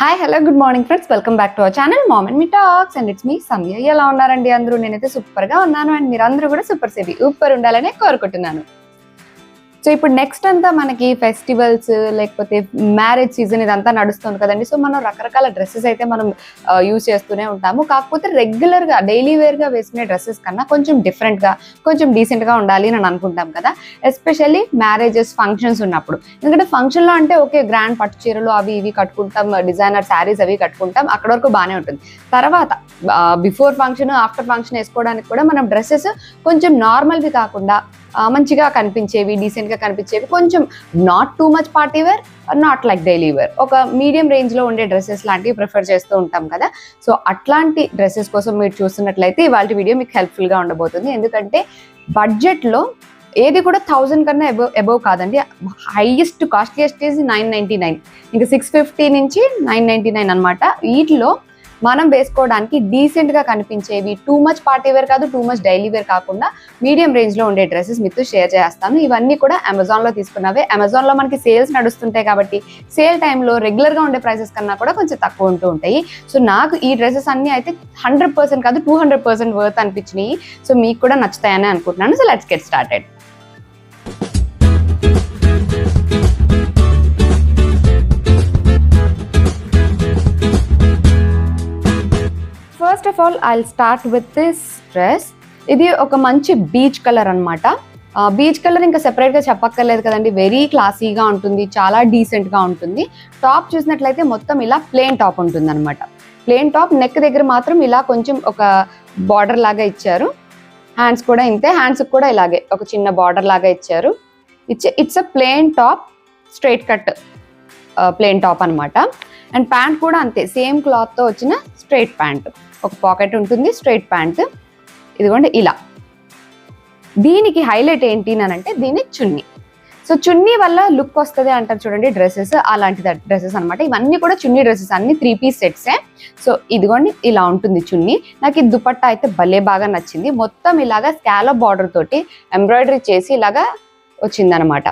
Hi hello good morning friends, welcome back to our channel mom and me talks and it's me Sandhya. ఎలా ఉన్నారండి అందరూ? నేనైతే super గా ఉన్నాను అండ్ మీరు అందరూ కూడా సూపర్ ఉండాలని కోరుకుంటున్నాను. సో ఇప్పుడు నెక్స్ట్ అంతా మనకి ఫెస్టివల్స్ లేకపోతే మ్యారేజ్ సీజన్ ఇదంతా నడుస్తుంది కదండి. సో మనం రకరకాల డ్రెస్సెస్ అయితే మనం యూజ్ చేస్తూనే ఉంటాము. కాకపోతే రెగ్యులర్ గా డైలీ వేర్ గా వేసుకునే డ్రెస్సెస్ కన్నా కొంచెం డిఫరెంట్ గా కొంచెం డీసెంట్ గా ఉండాలి అని అనుకుంటాం కదా, ఎస్పెషల్లీ మ్యారేజెస్ ఫంక్షన్స్ ఉన్నప్పుడు. ఎందుకంటే ఫంక్షన్ లో అంటే ఓకే, గ్రాండ్ పట్టు చీరలు అవి ఇవి కట్టుకుంటాం, డిజైనర్ శారీస్ అవి కట్టుకుంటాం, అక్కడ వరకు బాగానే ఉంటుంది. తర్వాత బిఫోర్ ఫంక్షన్ ఆఫ్టర్ ఫంక్షన్ వేసుకోవడానికి కూడా మనం డ్రెస్సెస్ కొంచెం నార్మల్వి కాకుండా మంచిగా కనిపించేవి, డీసెంట్ గా కనిపించేవి, కొంచెం not too much party wear, not like daily wear, ఒక మీడియం రేంజ్ లో ఉండే డ్రెస్సెస్ లాంటివి ప్రిఫర్ చేస్తూ ఉంటాం కదా. సో అట్లాంటి డ్రెస్సెస్ కోసం మీరు చూస్తున్నట్లయితే ఇవాళ వీడియో మీకు హెల్ప్ఫుల్ గా ఉండబోతుంది. ఎందుకంటే బడ్జెట్ లో ఏది కూడా 1000 కన్నా అబోవ్ కాదండి. హైయెస్ట్ కాస్ట్లీయెస్ట్ ఈజ్ 999, ఇంకా 650 నుంచి 999 అనమాట. వీటిలో మనం వేసుకోవడానికి డీసెంట్ గా కనిపించేవి, టూ మచ్ పార్టీ వేర్ కాదు, టూ మచ్ డైలీ వేర్ కాకుండా మీడియం రేంజ్ లో ఉండే డ్రెస్సెస్ మీతో షేర్ చేస్తాను. ఇవన్నీ కూడా అమెజాన్ లో తీసుకున్నవే. అమెజాన్ లో మనకి సేల్స్ నడుస్తుంటాయి కాబట్టి సేల్ టైంలో రెగ్యులర్ గా ఉండే ప్రైసెస్ కన్నా కూడా కొంచెం తక్కువ ఉంటూ ఉంటాయి. సో నాకు ఈ డ్రెస్సెస్ అన్ని అయితే 100% కాదు 200% వర్త్ అనిపించినాయి. సో మీకు కూడా నచ్చుతాయని అనుకుంటున్నాను. So let's get started. First of all I'll start with this dress. ఇది ఒక మంచి బీచ్ కలర్ అనమాట. బీచ్ కలర్ ఇంకా సెపరేట్ గా చెప్పక్కర్లేదు కదండి, వెరీ క్లాసీగా ఉంటుంది, చాలా డీసెంట్ గా ఉంటుంది. టాప్ చూసినట్లయితే మొత్తం ఇలా ప్లెయిన్ టాప్ ఉంటుంది అనమాట. ప్లెయిన్ టాప్, నెక్ దగ్గర మాత్రం ఇలా కొంచెం ఒక బార్డర్ లాగా ఇచ్చారు. హ్యాండ్స్ కూడా ఇంతే, హ్యాండ్స్ కూడా ఇలాగే ఒక చిన్న బార్డర్ లాగా ఇచ్చారు. It's a plain top, straight cut plain top అనమాట. అండ్ ప్యాంట్ కూడా అంతే, సేమ్ క్లాత్ తో వచ్చిన స్ట్రైట్ ప్యాంట్, ఒక పాకెట్ ఉంటుంది, స్ట్రైట్ ప్యాంట్. ఇదిగోండి ఇలా. దీనికి హైలైట్ ఏంటి అని అంటే దీని చున్నీ. సో చున్నీ వల్ల లుక్ వస్తుంది అంటారు చూడండి డ్రెస్సెస్, అలాంటి డ్రెస్సెస్ అనమాట. ఇవన్నీ కూడా చున్నీ డ్రెస్సెస్, అన్ని 3 పీస్ సెట్సే. సో ఇదిగోండి ఇలా ఉంటుంది చున్నీ. నాకు ఈ దుపట్టా అయితే భలే బాగా నచ్చింది. మొత్తం ఇలాగా స్కాలప్ బార్డర్ తోటి ఎంబ్రాయిడరీ చేసి ఇలాగా వచ్చిందనమాట.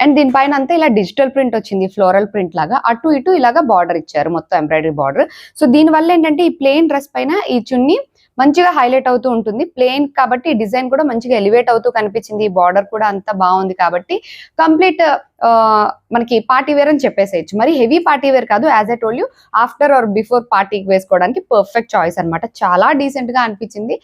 అండ్ దీనిపైన అంతా ఇలా డిజిటల్ ప్రింట్ వచ్చింది, ఫ్లోరల్ ప్రింట్ లాగా. అటు ఇటు ఇలాగా బార్డర్ ఇచ్చారు, మొత్తం ఎంబ్రాయిడరీ బార్డర్. సో దీనివల్ల ఏంటంటే ఈ ప్లెయిన్ డ్రెస్ పైన ఈ చున్నీ మంచిగా హైలైట్ అవుతూ ఉంటుంది. ప్లెయిన్ కాబట్టి ఈ డిజైన్ కూడా మంచిగా ఎలివేట్ అవుతూ కనిపించింది. ఈ బార్డర్ కూడా అంత బాగుంది కాబట్టి కంప్లీట్ మనకి పార్టీ వేర్ అని చెప్పేసేయచ్చు. మరి హెవీ పార్టీ వేర్ కాదు, as I told you after are before పార్టీకి వేసుకోవడానికి పర్ఫెక్ట్ చాయిస్ అనమాట. చాలా డీసెంట్ గా అనిపించింది.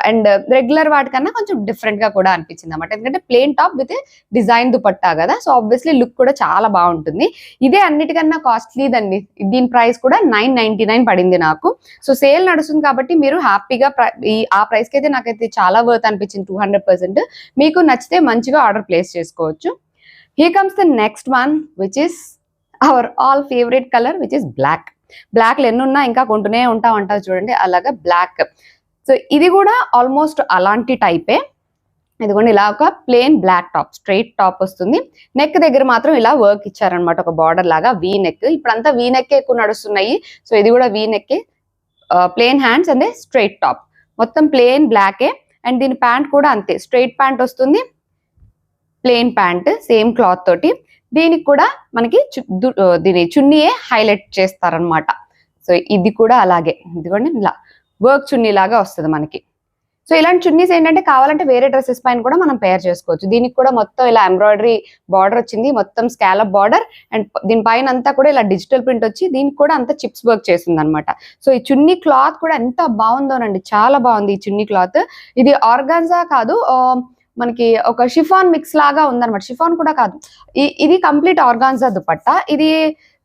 అండ్ రెగ్యులర్ వాటికన్నా కొంచెం డిఫరెంట్ గా కూడా అనిపించింది అనమాట. ఎందుకంటే plain top with design dupatta కదా, సో ఆబ్వియస్లీ లుక్ కూడా చాలా బాగుంటుంది. ఇదే అన్నిటికన్నా కాస్ట్లీ దండి. దీని ప్రైస్ కూడా 999 పడింది నాకు. సో సేల్ నడుస్తుంది కాబట్టి మీరు హ్యాపీగా ఆ ప్రైస్ కి అయితే నాకైతే చాలా వర్త్ అనిపించింది, 200%. మీకు నచ్చితే మంచిగా ఆర్డర్ ప్లేస్ చేసుకోవచ్చు. Here comes the next one, which is our all favorite color, which is black. Black ఎన్నున్నా ఇంకా కొంటూనే ఉంటారు చూడండి, అలాగా బ్లాక్. సో ఇది కూడా ఆల్మోస్ట్ అలాంటి టైపే. ఇదిగోండి ఇలా ఒక plain black top, straight top వస్తుంది. నెక్ దగ్గర మాత్రం ఇలా వర్క్ ఇచ్చారనమాట, ఒక బార్డర్ లాగా వీ నెక్. ఇప్పుడంతా వీ నెక్ ఎక్కువ నడుస్తున్నాయి. సో ఇది కూడా V neck, plain hands and straight top, మొత్తం ప్లెయిన్ బ్లాకే. అండ్ దీని ప్యాంట్ కూడా అంతే, స్ట్రైట్ ప్యాంట్ వస్తుంది, ప్లెయిన్ ప్యాంట్ సేమ్ క్లాత్ తోటి. దీనికి కూడా మనకి దీని చున్నీయే హైలైట్ చేస్తారనమాట. సో ఇది కూడా అలాగే, ఇదిగోండి ఇలా వర్క్ చున్నీ లాగా వస్తుంది మనకి. సో ఇలాంటి చున్నీస్ ఏంటంటే కావాలంటే వేరే డ్రెస్సెస్ పైన కూడా మనం పేర్ చేసుకోవచ్చు. దీనికి కూడా మొత్తం ఇలా ఎంబ్రాయిడరీ బార్డర్ వచ్చింది, మొత్తం స్కాలప్ బార్డర్. అండ్ దీనిపైన అంతా కూడా ఇలా డిజిటల్ ప్రింట్ వచ్చి దీనికి కూడా అంతా చిప్స్ వర్క్ చేసింది అనమాట. సో ఈ చున్నీ క్లాత్ కూడా ఎంత బాగుందోనండి, చాలా బాగుంది ఈ చున్నీ క్లాత్. ఇది ఆర్గాన్జా కాదు, మనకి ఒక షిఫాన్ మిక్స్ లాగా ఉందన్నమాట. షిఫాన్ కూడా కాదు, ఇది కంప్లీట్ ఆర్గాన్జా దుపట్టా. ఇది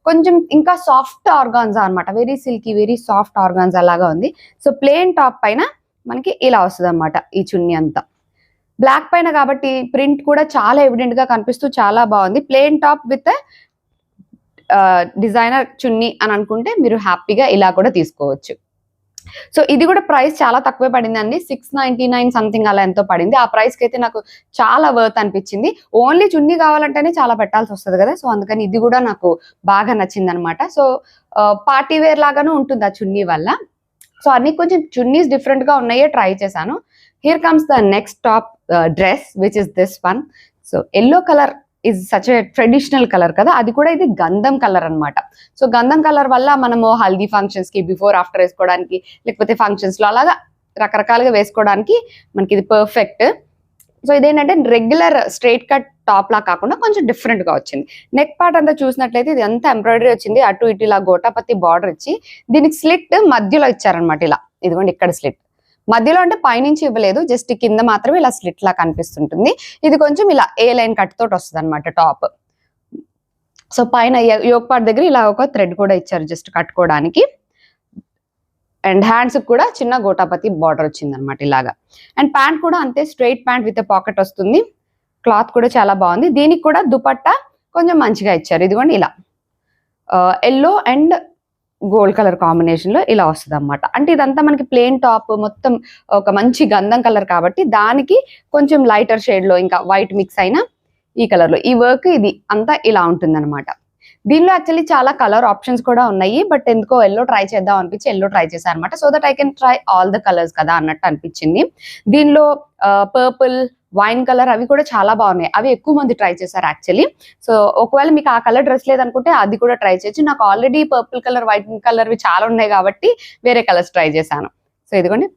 కొంచెం ఇంకా సాఫ్ట్ ఆర్గాన్జా అనమాట, very silky very soft organza లాగా ఉంది. సో ప్లెయిన్ టాప్ పైన మనకి ఇలా వస్తుంది అనమాట ఈ చున్నీ అంతా. బ్లాక్ పైన కాబట్టి ప్రింట్ కూడా చాలా ఎవిడెంట్ గా కనిపిస్తూ చాలా బాగుంది. ప్లెయిన్ టాప్ విత్ డిజైనర్ చున్నీ అని అనుకుంటే మీరు హ్యాపీగా ఇలా కూడా తీసుకోవచ్చు. సో ఇది కూడా ప్రైస్ చాలా తక్కువే పడింది అండి, 699 సంథింగ్ అలా ఎంతో పడింది. ఆ ప్రైస్ కి అయితే నాకు చాలా వర్త్ అనిపించింది. ఓన్లీ చున్నీ కావాలంటేనే చాలా పెట్టాల్సి వస్తుంది కదా, సో అందుకని ఇది కూడా నాకు బాగా నచ్చింది అనమాట. సో పార్టీ వేర్ లాగానే ఉంటుంది ఆ చున్నీ వల్ల. సో అన్ని కొంచెం చున్నీస్ డిఫరెంట్ గా ఉన్నాయే ట్రై చేశాను. Here comes the next top dress, which is this one. So yellow colour is such a traditional colour కదా, అది కూడా ఇది గంధం కలర్ అనమాట. సో గంధం కలర్ వల్ల మనము హల్దీ ఫంక్షన్స్ కి బిఫోర్ ఆఫ్టర్ వేసుకోవడానికి, లేకపోతే ఫంక్షన్స్ లో అలాగా రకరకాలుగా వేసుకోవడానికి మనకి ఇది పర్ఫెక్ట్. సో ఇదేంటంటే రెగ్యులర్ స్ట్రైట్ కట్ టాప్ లా కాకుండా కొంచెం డిఫరెంట్ గా వచ్చింది. నెక్ పార్ట్ అంతా చూసినట్లయితే ఇది అంతా ఎంబ్రాయిడరీ వచ్చింది, అటు ఇటు ఇలా గోటాపత్తి బార్డర్ ఇచ్చి దీనికి స్లిట్ మధ్యలో ఇచ్చారనమాట. ఇలా ఇదిగోండి ఇక్కడ స్లిట్ మధ్యలో, అంటే పైనుంచి ఇవ్వలేదు, జస్ట్ కింద మాత్రమే ఇలా స్లిట్ లా కనిపిస్తుంటుంది. ఇది కొంచెం ఇలా ఏ లైన్ కట్ తోటి వస్తుంది అనమాట టాప్. సో పైన యోక్ పార్ట్ దగ్గర ఇలా ఒక థ్రెడ్ కూడా ఇచ్చారు జస్ట్ కట్టుకోవడానికి. అండ్ హ్యాండ్స్ కూడా చిన్న గోటాపతి బార్డర్ వచ్చింది అనమాట ఇలాగా. అండ్ ప్యాంట్ కూడా అంతే, స్ట్రైట్ ప్యాంట్ విత్ పాకెట్ వస్తుంది. క్లాత్ కూడా చాలా బాగుంది. దీనికి కూడా దుపట్టా కొంచెం మంచిగా ఇచ్చారు. ఇదిగోండి ఇలా yellow and gold colour combination లో ఇలా వస్తుంది అనమాట. అంటే ఇదంతా మనకి ప్లెయిన్ టాప్, మొత్తం ఒక మంచి గంధం కలర్ కాబట్టి దానికి కొంచెం లైటర్ షేడ్ లో ఇంకా వైట్ మిక్స్ అయిన ఈ కలర్ లో ఈ వర్క్ ఇది అంతా ఇలా ఉంటుంది అనమాట. దీనిలో యాక్చువల్లీ చాలా కలర్ ఆప్షన్స్ కూడా ఉన్నాయి, బట్ ఎందుకో ఎల్లో ట్రై చేద్దాం అనిపించి ఎల్లో ట్రై చేశాను అనమాట. So that I can try all the colours కదా అన్నట్టు అనిపించింది. దీనిలో పర్పుల్, వైన్ కలర్ అవి కూడా చాలా బాగున్నాయి. అవి ఎక్కువ మంది ట్రై చేశారు యాక్చువల్లీ. సో ఒకవేళ మీకు ఆ కలర్ డ్రెస్ లేదనుకుంటే అది కూడా ట్రై చేయొచ్చు. నాకు ఆల్రెడీ పర్పుల్ కలర్, వైట్ కలర్వి చాలా ఉన్నాయి కాబట్టి వేరే కలర్స్ ట్రై చేశాను. సో ఇదిగోండి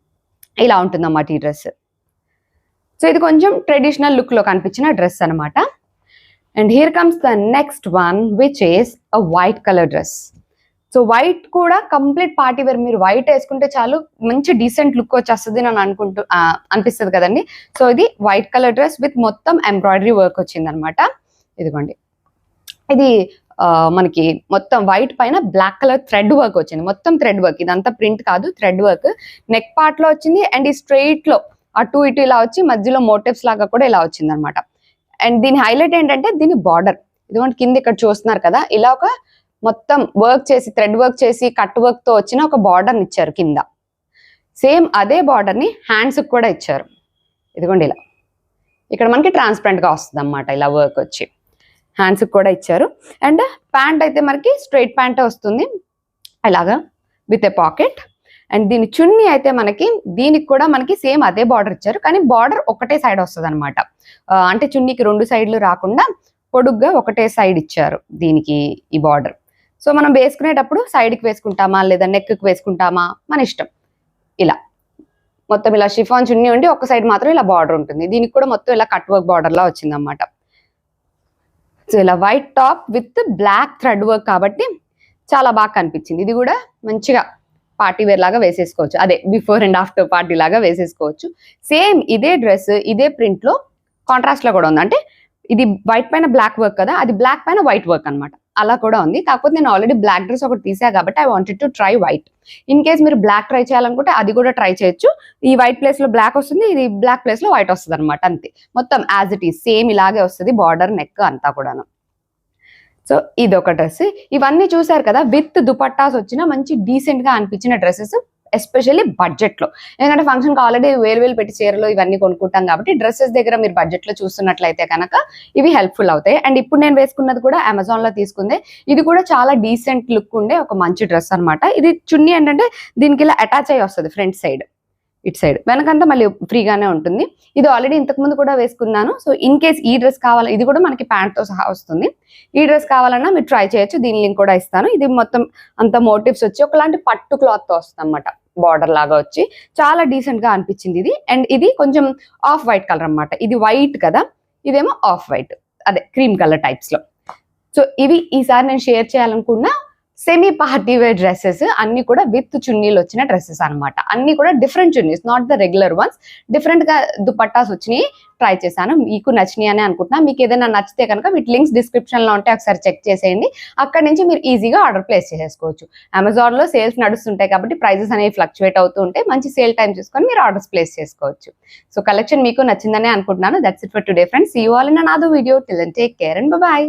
ఇలా ఉంటుందన్నమాట ఈ డ్రెస్. సో ఇది కొంచెం ట్రెడిషనల్ లుక్ లో కనిపించిన డ్రెస్ అనమాట. And here comes the next one which is a white colour dress. So white కూడా కంప్లీట్ పార్టీ వేర్, మీరు వైట్ వేసుకుంటే చాలు మంచి డీసెంట్ లుక్ వచ్చేస్తుంది అని అనిపిస్తుంది కదండి. సో ఇది వైట్ కలర్ డ్రెస్ విత్ మొత్తం ఎంబ్రాయిడరీ వర్క్ వచ్చింది అనమాట. ఇదిగోండి ఇది మనకి మొత్తం వైట్ పైన బ్లాక్ కలర్ థ్రెడ్ వర్క్ వచ్చింది, మొత్తం థ్రెడ్ వర్క్, ఇదంతా ప్రింట్ కాదు థ్రెడ్ వర్క్. నెక్ పార్ట్ లో వచ్చింది అండ్ ఈ స్ట్రైట్ లో అటు ఇటు ఇలా వచ్చి మధ్యలో మోటివ్స్ లాగా కూడా ఇలా వచ్చింది అనమాట. అండ్ దీని హైలైట్ ఏంటంటే దీని బార్డర్, ఇదిగోండి కింద ఇక్కడ చూస్తున్నారు కదా, ఇలా ఒక మొత్తం వర్క్ చేసి థ్రెడ్ వర్క్ చేసి కట్ వర్క్ తో వచ్చిన ఒక బార్డర్ ఇచ్చారు కింద. సేమ్ అదే బార్డర్ ని హ్యాండ్స్ కూడా ఇచ్చారు. ఇదిగోండి ఇలా ఇక్కడ మనకి ట్రాన్స్పరెంట్ గా వస్తుంది అన్నమాట ఇలా వర్క్ వచ్చి. హ్యాండ్స్ కూడా ఇచ్చారు. అండ్ ప్యాంట్ అయితే మనకి స్ట్రైట్ ప్యాంటే వస్తుంది అలాగా విత్ ఏ పాకెట్. అండ్ దీని చున్నీ అయితే మనకి దీనికి కూడా మనకి సేమ్ అదే బార్డర్ ఇచ్చారు, కానీ బార్డర్ ఒకటే సైడ్ వస్తుంది అనమాట. అంటే చున్నీకి రెండు సైడ్లు రాకుండా పొడుగ్గా ఒకటే సైడ్ ఇచ్చారు దీనికి ఈ బార్డర్. సో మనం వేసుకునేటప్పుడు సైడ్కి వేసుకుంటామా లేదా నెక్కి వేసుకుంటామా మన ఇష్టం. ఇలా మొత్తం ఇలా షిఫాన్ చున్నీ ఉండి ఒక సైడ్ మాత్రం ఇలా బార్డర్ ఉంటుంది. దీనికి కూడా మొత్తం ఇలా కట్ వర్క్ బార్డర్ లా వచ్చింది అన్నమాట. సో ఇలా white top with black thread work కాబట్టి చాలా బాగా కనిపించింది. ఇది కూడా మంచిగా పార్టీ వేర్ లాగా వేసేసుకోవచ్చు, అదే బిఫోర్ అండ్ ఆఫ్టర్ పార్టీ లాగా వేసేసుకోవచ్చు. సేమ్ ఇదే డ్రెస్ ఇదే ప్రింట్ లో కాంట్రాస్ట్ లో కూడా ఉంది. అంటే ఇది వైట్ పైన బ్లాక్ వర్క్ కదా, అది బ్లాక్ పైన వైట్ వర్క్ అనమాట, అలా కూడా ఉంది. కాకపోతే నేను ఆల్రెడీ బ్లాక్ డ్రెస్ ఒకటి తీసా కాబట్టి I wanted to try white. In case మీరు బ్లాక్ ట్రై చేయాలనుకుంటే అది కూడా ట్రై చేయొచ్చు. ఈ వైట్ ప్లేస్ లో బ్లాక్ వస్తుంది, ఇది బ్లాక్ ప్లేస్ లో వైట్ వస్తుంది అనమాట, అంతే. మొత్తం యాజ్ ఇట్ ఈస్ సేమ్ ఇలాగే వస్తుంది బార్డర్ నెక్ అంతా కూడాను. సో ఇది ఒక డ్రెస్. ఇవన్నీ చూసారు కదా, విత్ దుపట్టాస్ వచ్చిన మంచి డీసెంట్ గా అనిపించిన డ్రెస్సెస్, ఎస్పెషల్లీ బడ్జెట్ లో. ఎందుకంటే ఫంక్షన్ కి ఆల్రెడీ వేలు పెట్టి చీరలు ఇవన్నీ కొనుక్కుంటాం కాబట్టి డ్రెస్సెస్ దగ్గర మీరు బడ్జెట్ లో చూస్తున్నట్లయితే కనుక ఇవి హెల్ప్ఫుల్ అవుతాయి. అండ్ ఇప్పుడు నేను వేసుకున్నది కూడా అమెజాన్ లో తీసుకుందే. ఇది కూడా చాలా డీసెంట్ లుక్ ఉండే ఒక మంచి డ్రెస్ అనమాట. ఇది చున్నీ ఏంటంటే దీనికి ఇలా అటాచ్ అయ్యి వస్తుంది ఫ్రంట్ సైడ్, ఇటు సైడ్, వెనకంతా మళ్ళీ ఫ్రీగానే ఉంటుంది. ఇది ఆల్రెడీ ఇంతకు ముందు కూడా వేసుకున్నాను. సో ఇన్ కేస్ ఈ డ్రెస్ కావాలి, ఇది కూడా మనకి ప్యాంట్ తో సహా వస్తుంది. ఈ డ్రెస్ కావాలన్నా మీరు ట్రై చేయొచ్చు, దీని లింక్ కూడా ఇస్తాను. ఇది మొత్తం అంత మోటివ్స్ వచ్చి ఒకలాంటి పట్టు క్లాత్ తో వస్తుంది అనమాట, బార్డర్ లాగా వచ్చి చాలా డీసెంట్ గా అనిపించింది ఇది. అండ్ ఇది కొంచెం ఆఫ్ వైట్ కలర్ అనమాట, ఇది వైట్ కదా, ఇదేమో ఆఫ్ వైట్, అదే క్రీమ్ కలర్ టైప్స్ లో. సో ఇవి ఈసారి నేను షేర్ చేయాలనుకున్న సెమీ పార్టీ వేర్ డ్రెస్సెస్, అన్ని కూడా విత్ చున్నీలు వచ్చిన డ్రెస్సెస్ అనమాట. అన్ని కూడా different chunnis, not the regular once. Different గా దుపట్టాస్ వచ్చినాయి, ట్రై చేశాను. మీకు నచ్చినాయి అని అనుకుంటున్నా. మీకు ఏదైనా నచ్చితే కనుక వీటి లింక్స్ డిస్క్రిప్షన్ లో ఉంటే ఒకసారి చెక్ చేసేయండి. అక్కడ నుంచి మీరు ఈజీగా ఆర్డర్ ప్లేస్ చేసేసుకోవచ్చు. అమెజాన్ లో సేల్స్ నడుస్తుంటాయి కాబట్టి ప్రైజెస్ అనేవి ఫ్లక్చువేట్ అవుతూ ఉంటాయి. మంచి సేల్ టైం చూసుకొని మీరు ఆర్డర్స్ ప్లేస్ చేసుకోవచ్చు. సో కలెక్షన్ మీకు నచ్చిందనే అనుకుంటున్నాను. That's it for today friends. See you all in another video. Till then take care and by.